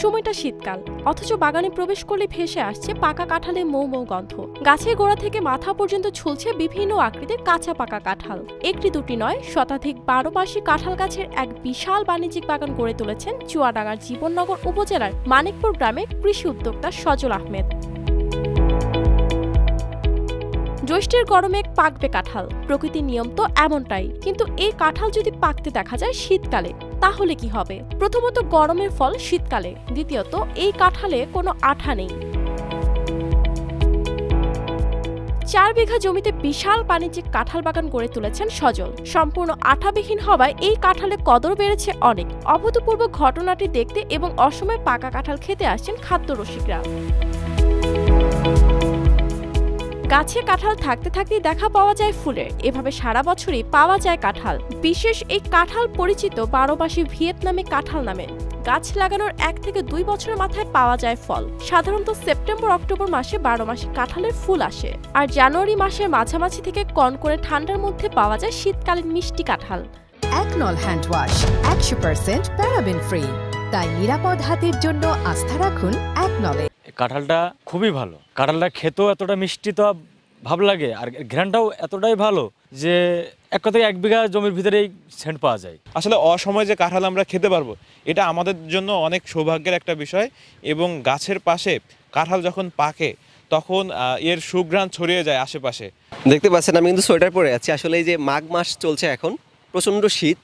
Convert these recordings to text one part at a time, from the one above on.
সময়টা শীতকাল, অথচ বাগানে প্রবেশ করলে ভেসে আসছে পাকা কাঁঠালের মৌ মৌ গন্ধ। গাছের গোড়া থেকে মাথা পর্যন্ত ঝুলছে বিভিন্ন আকৃতির কাঁচা পাকা কাঁঠাল। একটি দুটি নয়, শতাধিক 12 মাসি কাঁঠাল গাছের এক বিশাল বাণিজ্যিক বাগান গড়ে তুলেছেন চুয়াডাঙ্গার জীবননগর উপজেলার মানিকপুর গ্রামের কৃষি উদ্যোক্তা সজল আহমেদ। জ্যৈষ্ঠের গরমে পাকবে কাঁঠাল, প্রকৃতির নিয়ম তো এমনটাই। কিন্তু এই কাঁঠাল যদি পাকতে দেখা যায় শীতকালে, তাহলে কি হবে? প্রথমত, গরমের ফল শীতকালে। দ্বিতীয়ত, এই কাঁঠালে কোনো আঠা নেই। 4 বিঘা জমিতে বিশাল বাণিজ্যিক কাঁঠাল বাগান গড়ে তুলেছেন সজল। সম্পূর্ণ আঠাবিহীন হওয়ায় এই কাঁঠালের কদর বেড়েছে অনেক। অভূতপূর্ব ঘটনাটি দেখতে এবং অসময়ে পাকা কাঁঠাল খেতে আসছেন খাদ্য রসিকরা। গাছে কাঁঠাল থাকতে থাকতেই দেখা পাওয়া যায় ফুলের। এভাবে সারা বছরই পাওয়া যায় কাঁঠাল। বিশেষ এই কাঁঠাল পরিচিত 12 মাসি ভিয়েতনামে কাঁঠাল নামে। গাছ লাগানোর 1 থেকে 2 বছরের মাথায় পাওয়া যায় ফল। সাধারণত সেপ্টেম্বর অক্টোবর মাসে 12 মাসি কাঁঠালের ফুল আসে, আর জানুয়ারি মাসের মাঝামাঝি থেকে কনকনে ঠান্ডার মধ্যে পাওয়া যায় শীতকালীন মিষ্টি কাঁঠাল। একনল হ্যান্ড ওয়াশ 100% প্যারাবেন ফ্রি, তাই নিরাপদ হাতের জন্য আস্থা রাখুন একনলে। কাঁঠালটা খুবই ভালো। কাঁঠালটা খেতেও এতটা মিষ্টি তো ভাব লাগে, আর ঘ্রাণটাও এতটাই ভালো যে এক কথায় 1 বিঘা জমির ভিতরেই সেন্ট পাওয়া যায়। আসলে অসময়ে যে কাঁঠাল আমরা খেতে পারবো, এটা আমাদের জন্য অনেক সৌভাগ্যের একটা বিষয়। এবং গাছের পাশে কাঁঠাল যখন পাকে তখন এর সুঘ্রাণ ছড়িয়ে যায় আশেপাশে। দেখতে পাচ্ছেন আমি কিন্তু সোয়েটার পরে আছি। আসলে এই যে মাঘ মাস চলছে, এখন প্রচণ্ড শীত,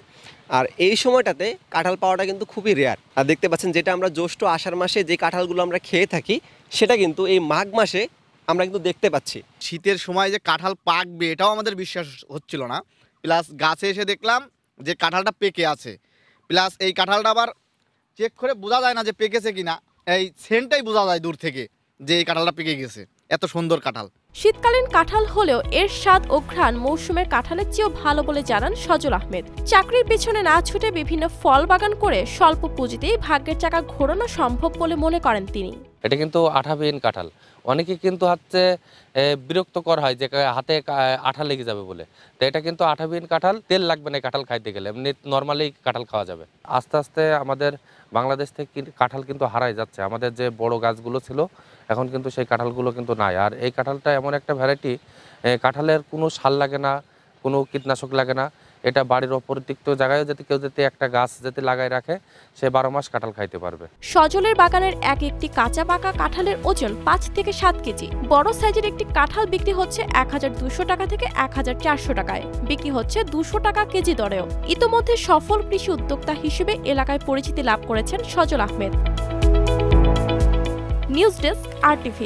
আর এই সময়টাতে কাঁঠাল পাওয়াটা কিন্তু খুবই রেয়ার। আর দেখতে পাচ্ছেন যেটা আমরা জ্যৈষ্ঠ আষাঢ় মাসে যে কাঁঠালগুলো আমরা খেয়ে থাকি, সেটা কিন্তু এই মাঘ মাসে আমরা কিন্তু দেখতে পাচ্ছি। শীতের সময় যে কাঁঠাল পাকবে এটাও আমাদের বিশ্বাস হচ্ছিল না। প্লাস গাছে এসে দেখলাম যে কাঁঠালটা পেকে আছে। প্লাস এই কাঁঠালটা আবার চেক করে বোঝা যায় না যে পেকেছে কিনা, এই সেন্টটাই বোঝা যায় দূর থেকে যে এই কাঁঠালটা পেকে গেছে। এত সুন্দর কাঁঠাল। শীতকালীন কাঁঠাল হলেও এর স্বাদ ও ঘ্রাণ মৌসুমের কাঁঠালের চেয়েও ভালো বলে জানান সজল আহমেদ। চাকরির পেছনে না ছুটে বিভিন্ন ফল বাগান করে স্বল্প পুঁজিতেই ভাগ্যের চাকা ঘোরানো সম্ভব বলে মনে করেন তিনি। এটা কিন্তু আঠাবিহীন কাঁঠাল। অনেকে কিন্তু হচ্ছে বিরক্তকর হয় যে হাতে আঠা লেগে যাবে বলে। তো এটা কিন্তু আঠাবিহীন কাঁঠাল, তেল লাগবে না কাঁঠাল খাইতে গেলে, এমনি নর্মালি কাঁঠাল খাওয়া যাবে। আস্তে আস্তে আমাদের বাংলাদেশ থেকে কাঁঠাল কিন্তু হারাই যাচ্ছে। আমাদের যে বড় গাছগুলো ছিল এখন কিন্তু সেই কাঁঠালগুলো কিন্তু নাই। আর এই কাঁঠালটা এমন একটা ভ্যারাইটি, কাঁঠালের কোনো সার লাগে না, কোনো কীটনাশক লাগে না। এটা বাড়ির অপরিত্যক্ত জায়গায় যদি কেউ একটা গাছ লাগায় রাখে, সে 12 মাস কাঁঠাল খাইতে পারবে। সজলের বাগানের একটি কাঁচা পাকা কাঁঠালের ওজন 5 থেকে 7 কেজি। বড় সাইজের একটি কাঁঠাল বিক্রি হচ্ছে 1200 টাকা থেকে 1400 টাকায়। বিক্রি হচ্ছে 200 টাকা কেজি দরেও। ইতোমধ্যে সফল কৃষি উদ্যোক্তা হিসেবে এলাকায় পরিচিতি লাভ করেছেন Sajal Ahmed. News desk, RTV।